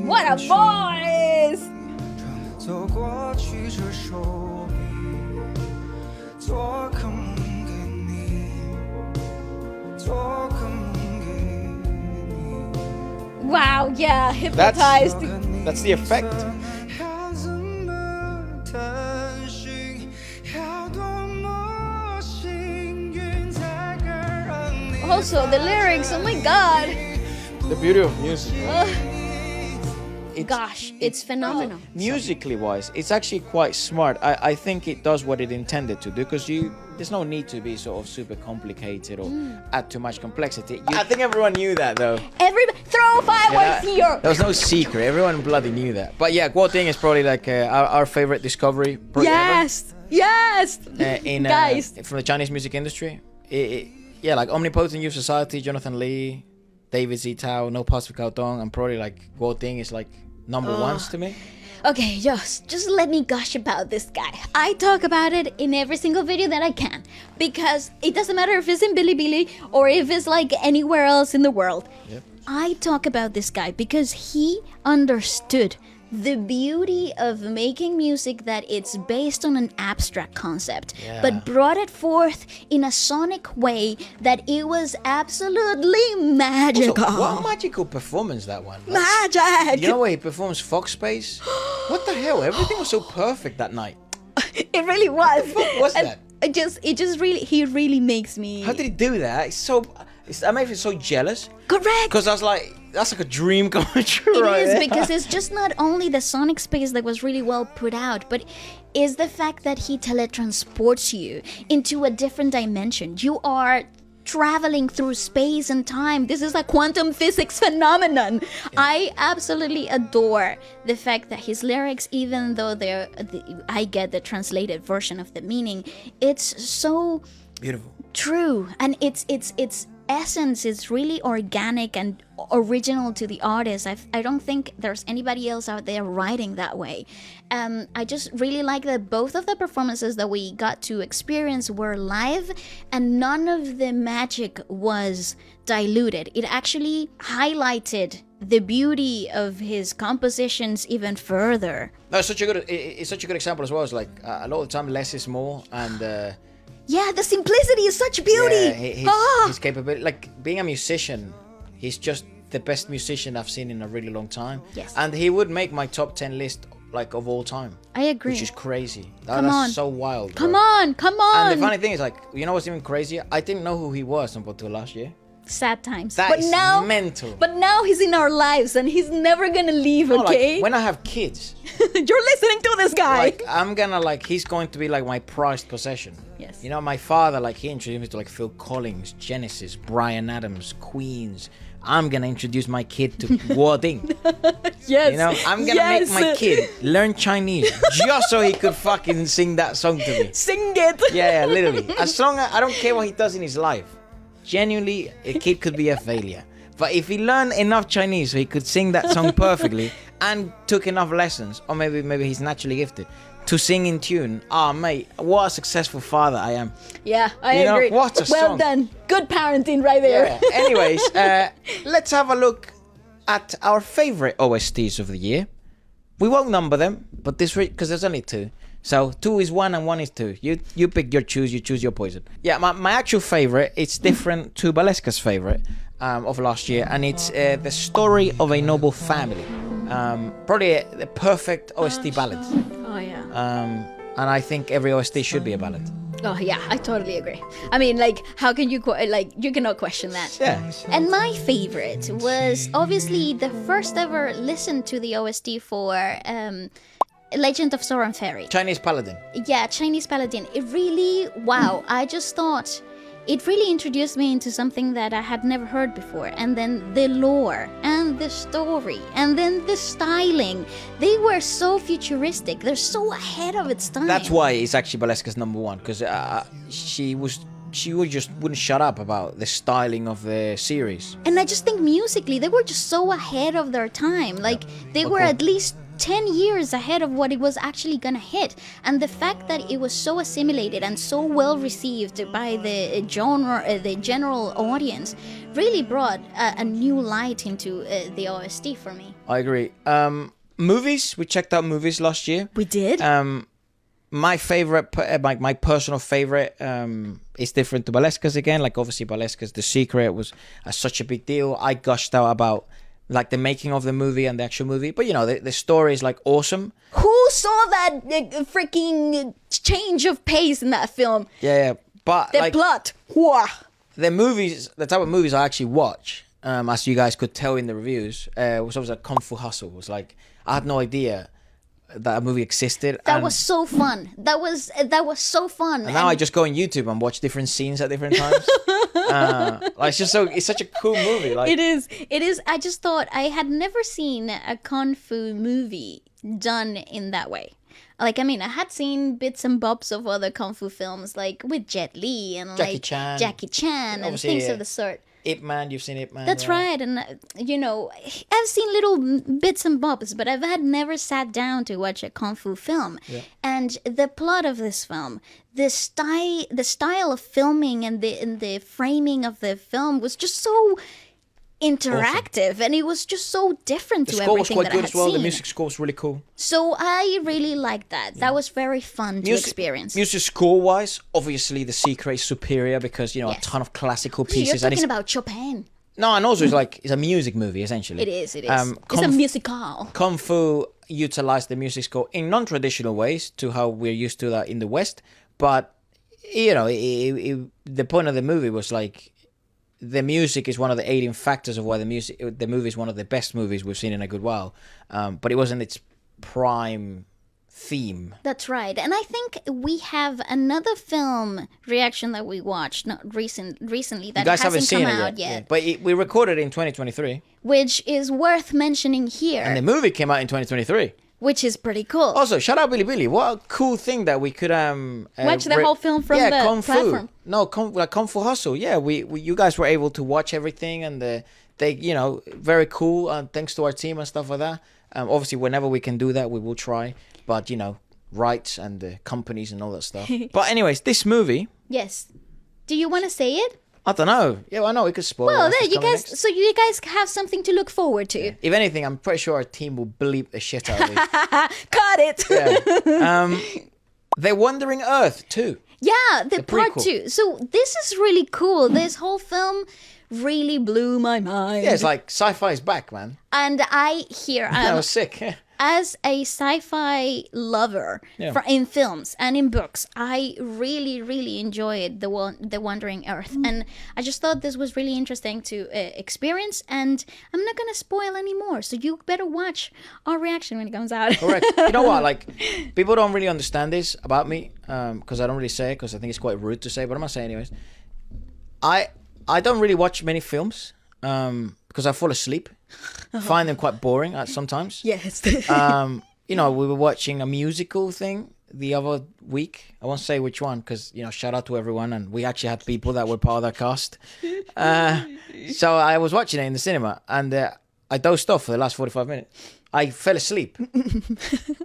What a voice! 走过去这手臂，做个梦给你，做个梦给你。 Wow, yeah, hypnotized. That's the effect. 要怎么探寻，要多么幸运才敢让你。 Also, the lyrics, oh my god. The beauty of music. Gosh, it's phenomenal. Musically wise, it's actually quite smart. I think it does what it intended to do, because there's no need to be sort of super complicated or add too much complexity. I think everyone knew that though. Everybody, throw fireworks here! There was no secret. Everyone bloody knew that. But yeah, Guo Ding is probably like our favorite discovery. Yes! Yes! Guys. From the Chinese music industry. Yeah, like Omnipotent Youth Society, Jonathan Lee, David Zitao, No Pacific Dong, and probably like Guo Ding is like number ones to me. Okay, just let me gush about this guy. I talk about it in every single video that I can, because it doesn't matter if it's in Bilibili or if it's like anywhere else in the world. Yep. I talk about this guy because he understood the beauty of making music that it's based on an abstract concept, but brought it forth in a sonic way that it was absolutely magical. Also, what a magical performance that one. Like, Magic! you know where he performs Fox Space? What the hell? Everything was so perfect that night. It really was. What was And that? He really makes me. How did he do that? That made me so jealous. Correct. Because I was like, that's like a dream come true. It right is, there. because it's just not only the sonic space that was really well put out, but is the fact that he teletransports you into a different dimension. You are traveling through space and time. This is a quantum physics phenomenon. Yeah. I absolutely adore the fact that his lyrics, even though I get the translated version of the meaning, it's so beautiful, true, and its essence is really organic and original to the artist. I don't think there's anybody else out there writing that way. I just really like that both of the performances that we got to experience were live, and none of the magic was diluted. It actually highlighted the beauty of his compositions even further. No, it's such a good example as well. It's like a lot of the time less is more, and yeah, the simplicity is such beauty. Yeah, his capability, like being a musician, he's just the best musician I've seen in a really long time. Yes. And he would make my top 10 list like of all time. I agree. Which is crazy. Come on. That's so wild. Come bro. on. And the funny thing is, like, you know what's even crazier? I didn't know who he was until last year. Sad times. That is mental. But now he's in our lives and he's never gonna leave, okay? Like, when I have kids, you're listening to this guy. Like, I'm gonna he's going to be like my prized possession. Yes. You know, my father, like, he introduced me to like Phil Collins, Genesis, Bryan Adams, Queens. I'm gonna introduce my kid to Guo Ding. Yes. You know, I'm gonna make my kid learn Chinese just so he could fucking sing that song to me. Sing it. Yeah, literally. As long as I don't care what he does in his life. Genuinely, a kid could be a failure. But if he learned enough Chinese so he could sing that song perfectly and took enough lessons, or maybe he's naturally gifted, to sing in tune, mate, what a successful father I am. Yeah, I agree. What a song. Well done. Good parenting right there. Yeah. Anyways, let's have a look at our favorite OSTs of the year. We won't number them, but because there's only two. So 2 is 1 and 1 is 2. You pick your choose, you choose your poison. Yeah, my actual favorite, it's different to Baleska's favorite of last year, and it's The Story of a Noble Family. Probably the perfect OST ballad. Oh, yeah. And I think every OST should be a ballad. Oh, yeah, I totally agree. I mean, like, how can you, you cannot question that. Yeah. And my favorite was obviously the first ever listen to the OST for Legend of Soren Fairy. Chinese Paladin. Yeah, Chinese Paladin. It really, wow, I just thought it really introduced me into something that I had never heard before. And then the lore and the story and then the styling. They were so futuristic. They're so ahead of its time. That's why it's actually Baleska's number 1, because she just wouldn't shut up about the styling of the series. And I just think musically, they were just so ahead of their time. Like, they were at least 10 years ahead of what it was actually gonna hit. And the fact that it was so assimilated and so well received by the genre, the general audience, really brought a new light into the OST for me. I agree. Movies. We checked out movies last year. We did? My favorite, my personal favorite, is different to Balesca's again. Like, obviously, Balesca's The Secret was such a big deal. I gushed out about like the making of the movie and the actual movie. But, you know, the story is like awesome. Who saw that freaking change of pace in that film? Yeah. But The like, plot. Whoa. the movies, the type of movies I actually watch, as you guys could tell in the reviews, was always like Kung Fu Hustle. It was like, I had no idea that a movie existed. That was so fun. That was so fun. And now I just go on YouTube and watch different scenes at different times. Like, it's such a cool movie. Like, It is. I just thought I had never seen a kung fu movie done in that way. Like, I mean, I had seen bits and bobs of other kung fu films, like with Jet Li and Jackie like Chan. Jackie Chan and Obviously, things yeah. of the sort. Ip Man, you've seen Ip Man. That's right, and you know, I've seen little bits and bobs, but I've had never sat down to watch a kung fu film. Yeah. And the plot of this film, the style of filming, and the framing of the film was just so interactive, and it was just so different The to score was everything quite that I good had as well. seen. The music score was really cool. So I really liked that. That was very fun to experience. Music score wise, obviously The Secret is superior because, you know, Yes. a ton of classical So you're pieces. talking it's, about Chopin. no, and also it's a music movie essentially. It is. It's Kung a Fu- musical. Kung Fu utilized the music score in non-traditional ways to how we're used to that in the West, but you know, the point of the movie was like, the music is one of the aiding factors of why the movie is one of the best movies we've seen in a good while. But it wasn't its prime theme. That's right. And I think we have another film reaction that we watched recently that You guys haven't hasn't seen come it out yet. yet, But we recorded it in 2023, which is worth mentioning here, and the movie came out in 2023. which is pretty cool. Also, shout out Billy. What a cool thing that we could Watch the whole film from the Kung Fu. platform. No, like Kung Fu Hustle. Yeah, we you guys were able to watch everything, and they, you know, very cool. Thanks to our team and stuff like that. Obviously, whenever we can do that, we will try. But you know, rights and the companies and all that stuff. But anyways, this movie, Yes. Do you want to say it? I don't know. Yeah, I know we could spoil. Well, what's there you coming guys. next. So you guys have something to look forward to. If anything, I'm pretty sure our team will bleep the shit out of it. Cut it. Yeah. The Wandering Earth too. Yeah, the part prequel. 2. So this is really cool. This whole film really blew my mind. Yeah, it's like sci-fi is back, man. And I hear That was sick. Yeah. as a sci-fi lover Yeah. in films and in books, I really enjoyed the Wandering Earth, and I just thought this was really interesting to experience. And I'm not gonna spoil anymore, so you better watch our reaction when it comes out. Correct. You know what? Like, people don't really understand this about me, because I don't really say it, because I think it's quite rude to say, but I'm gonna say it anyways. I don't really watch many films, because I fall asleep. Find them quite boring sometimes. Yes. You know, we were watching a musical thing the other week. I won't say which one, because, you know, shout out to everyone, and we actually had people that were part of that cast. So I was watching it in the cinema, and I dozed off for the last 45 minutes. I fell asleep.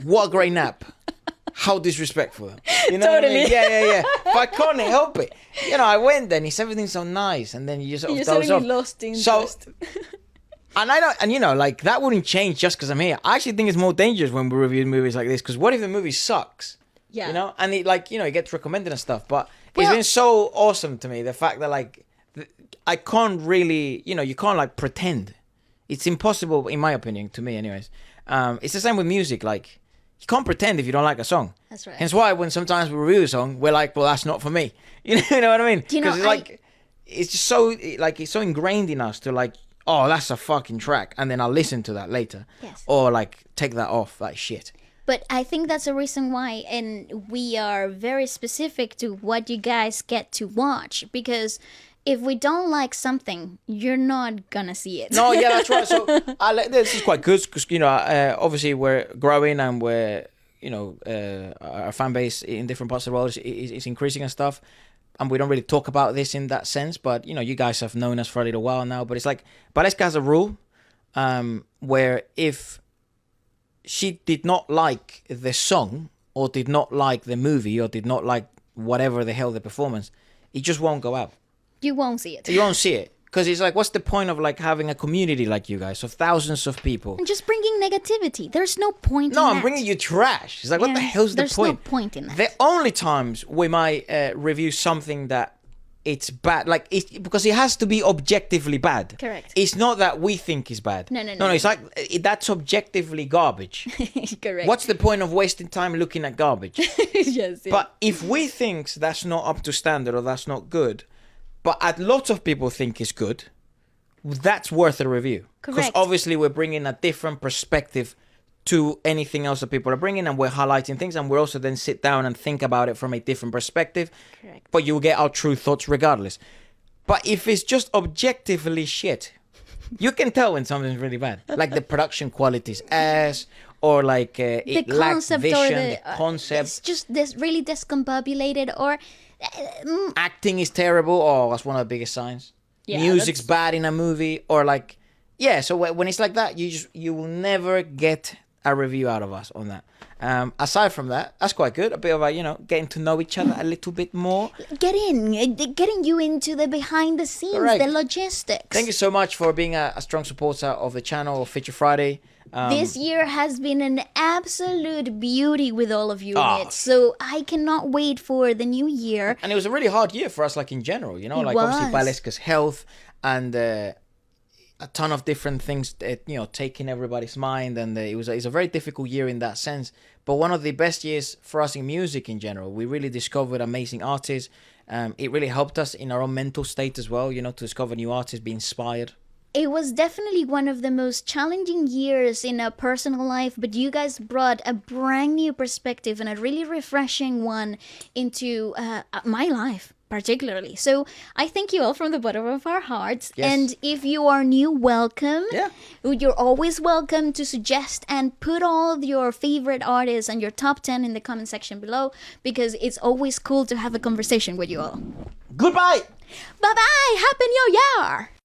What a great nap. How disrespectful. You know what I mean? Totally. Yeah. But I couldn't help it. You know, I went there and everything's so nice, and then you just sort of doze off. lost interest. So, and I don't, and you know, like, that wouldn't change just because I'm here. I actually think it's more dangerous when we review movies like this, because what if the movie sucks? Yeah. You know, and it, like, you know, it gets recommended and stuff. But it's Well- been so awesome to me, the fact that, like, I can't really, you know, you can't like pretend. It's impossible, in my opinion, to me, anyways. It's the same with music. Like, you can't pretend if you don't like a song. That's right. Hence why when sometimes we review a song, we're like, well, that's not for me. You know what I mean? Do you know, it's like, it's just so, like, it's so ingrained in us to like, oh, that's a fucking track, and then I'll listen to that later. Yes. Or like, take that off, like shit. But I think that's a reason why, and we are very specific to what you guys get to watch, because if we don't like something, you're not gonna see it. No, yeah, that's right. So this is quite good because, you know, obviously we're growing, and we're, you know, our fan base in different parts of the world is increasing and stuff. And we don't really talk about this in that sense, but, you know, you guys have known us for a little while now. But it's like, Valeska has a rule where if she did not like the song, or did not like the movie, or did not like whatever the hell the performance, it just won't go out. You won't see it. You won't see it. Because it's like, what's the point of like having a community like you guys of thousands of people? And just bringing negativity. There's no point No, in I'm that. bringing you trash. It's like, what the Yeah, hell's the there's point? no point in that. The only times we might review something that it's bad, like because it has to be objectively bad. Correct. It's not that we think is bad. No. It's like that's objectively garbage. Correct. What's the point of wasting time looking at garbage? yes. Yeah. But if we think that's not up to standard or that's not good, but a lot of people think it's good, that's worth a review. Because Correct. obviously we're bringing a different perspective to anything else that people are bringing, and we're highlighting things, and we're also then sit down and think about it from a different perspective. Correct. But you'll get our true thoughts regardless. But if it's just objectively shit, you can tell when something's really bad. Like the production quality's ass, or like it lacks vision, the concept. It's just this really discombobulated, or Acting is terrible. Oh, that's one of the biggest signs. Yeah, Music's bad in a movie, or like, yeah. So when it's like that, you will never get a review out of us on that. Aside from that, that's quite good. A bit of a, getting to know each other a little bit more. getting you into the behind the scenes, Correct. the logistics. Thank you so much for being a strong supporter of the channel of Feature Friday. This year has been an absolute beauty with all of you in Ah. it. So I cannot wait for the new year. And it was a really hard year for us, like in general, like obviously was. Baleska's health and a ton of different things, taking everybody's mind. And it's a very difficult year in that sense. But one of the best years for us in music in general. We really discovered amazing artists. It really helped us in our own mental state as well, to discover new artists, be inspired. It was definitely one of the most challenging years in a personal life, but you guys brought a brand new perspective and a really refreshing one into my life, particularly. So I thank you all from the bottom of our hearts. Yes. And if you are new, welcome. Yeah. You're always welcome to suggest and put all of your favorite artists and your top 10 in the comment section below, because it's always cool to have a conversation with you all. Goodbye! Bye-bye! Happy New Year!